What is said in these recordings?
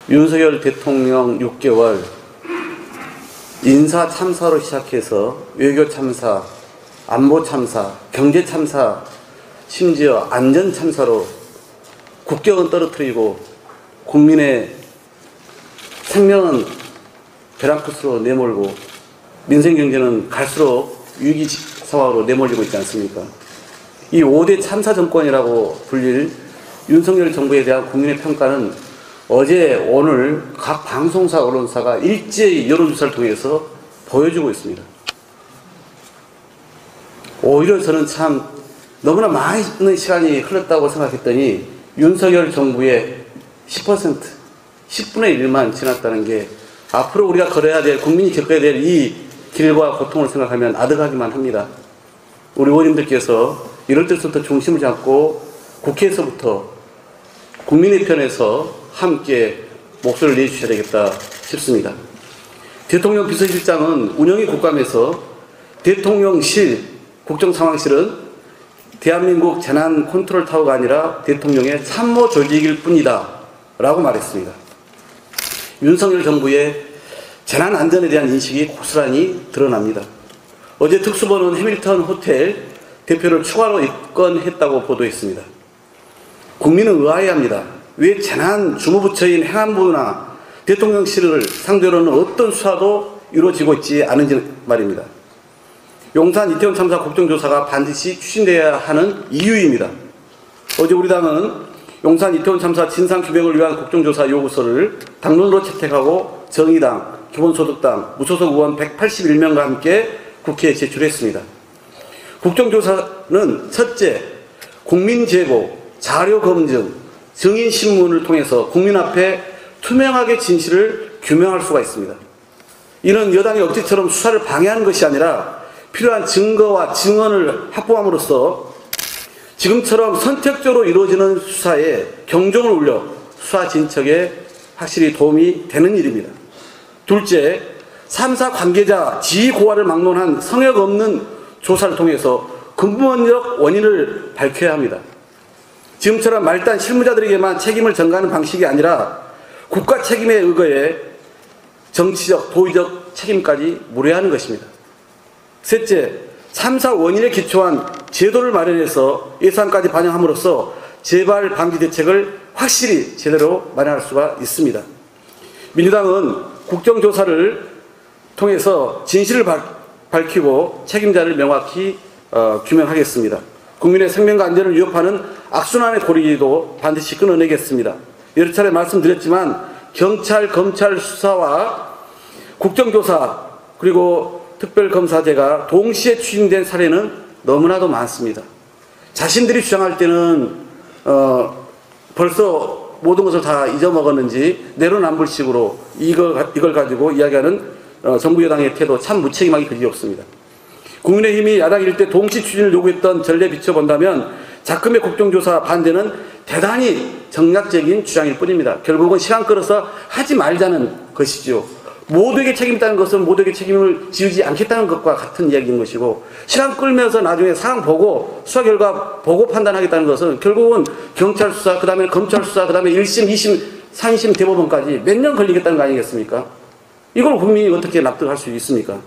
윤석열 대통령 6개월 인사 참사로 시작해서 외교 참사, 안보 참사, 경제 참사, 심지어 안전 참사로 국격은 떨어뜨리고 국민의 생명은 벼랑끝으로 내몰고 민생 경제는 갈수록 위기 상황으로 내몰리고 있지 않습니까? 이 5대 참사 정권이라고 불릴 윤석열 정부에 대한 국민의 평가는 어제 오늘 각 방송사 언론사가 일제히 여론조사를 통해서 보여주고 있습니다. 오히려 저는 참 너무나 많은 시간이 흘렀다고 생각했더니 윤석열 정부의 10%, 10분의 1만 지났다는 게 앞으로 우리가 걸어야 될, 국민이 겪어야 될 이 길과 고통을 생각하면 아득하기만 합니다. 우리 의원님들께서 이럴 때부터 중심을 잡고 국회에서부터 국민의 편에서 함께 목소리를 내주셔야 되겠다 싶습니다. 대통령 비서실장은 운영이 국감에서 대통령실, 국정상황실은 대한민국 재난 컨트롤 타워가 아니라 대통령의 참모 조직일 뿐이다 라고 말했습니다. 윤석열 정부의 재난 안전에 대한 인식이 고스란히 드러납니다. 어제 특수본은 해밀턴 호텔 대표를 추가로 입건했다고 보도했습니다. 국민은 의아해합니다. 왜 재난 주무부처인 행안부나 대통령실을 상대로는 어떤 수사도 이루어지고 있지 않은지 말입니다. 용산 이태원 참사 국정조사가 반드시 추진되어야 하는 이유입니다. 어제 우리 당은 용산 이태원 참사 진상규명을 위한 국정조사 요구서를 당론으로 채택하고 정의당, 기본소득당, 무소속 의원 181명과 함께 국회에 제출했습니다. 국정조사는 첫째, 국민제보, 자료검증, 증인신문을 통해서 국민 앞에 투명하게 진실을 규명할 수가 있습니다. 이는 여당의 억지처럼 수사를 방해하는 것이 아니라 필요한 증거와 증언을 확보함으로써 지금처럼 선택적으로 이루어지는 수사에 경종을 울려 수사 진척에 확실히 도움이 되는 일입니다. 둘째, 3사 관계자 지위 고하를 막론한 성역 없는 조사를 통해서 근본적 원인을 밝혀야 합니다. 지금처럼 말단 실무자들에게만 책임을 전가하는 방식이 아니라 국가 책임에 의거해 정치적, 도의적 책임까지 물어야 하는 것입니다. 셋째, 참사 원인에 기초한 제도를 마련해서 예산까지 반영함으로써 재발 방지 대책을 확실히 제대로 마련할 수가 있습니다. 민주당은 국정조사를 통해서 진실을 밝히고 책임자를 명확히 규명하겠습니다. 국민의 생명과 안전을 위협하는 악순환의 고리도 반드시 끊어내겠습니다. 여러 차례 말씀드렸지만 경찰, 검찰 수사와 국정조사 그리고 특별검사제가 동시에 추진된 사례는 너무나도 많습니다. 자신들이 주장할 때는 벌써 모든 것을 다 잊어먹었는지 내로남불식으로 이걸 가지고 이야기하는 정부 여당의 태도 참 무책임하기 그지없습니다. 국민의힘이 야당일 때 동시 추진을 요구했던 전례 비춰본다면 작금의 국정조사 반대는 대단히 정략적인 주장일 뿐입니다. 결국은 시간 끌어서 하지 말자는 것이죠. 모두에게 책임 있다는 것은 모두에게 책임을 지우지 않겠다는 것과 같은 이야기인 것이고, 시간 끌면서 나중에 상황 보고 수사 결과 보고 판단하겠다는 것은 결국은 경찰 수사, 그 다음에 검찰 수사, 그 다음에 1심, 2심, 상심 대법원까지 몇 년 걸리겠다는 거 아니겠습니까? 이걸 국민이 어떻게 납득할 수 있습니까?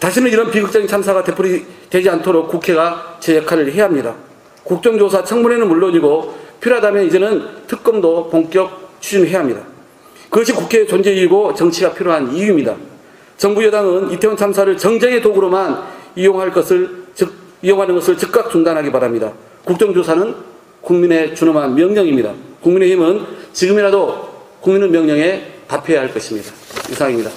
다시는 이런 비극적인 참사가 되풀이되지 않도록 국회가 제 역할을 해야 합니다. 국정조사 청문회는 물론이고 필요하다면 이제는 특검도 본격 추진해야 합니다. 그것이 국회의 존재 이유고 정치가 필요한 이유입니다. 정부 여당은 이태원 참사를 정쟁의 도구로만 이용하는 것을 즉각 중단하기 바랍니다. 국정조사는 국민의 준엄한 명령입니다. 국민의힘은 지금이라도 국민의 명령에 답해야 할 것입니다. 이상입니다.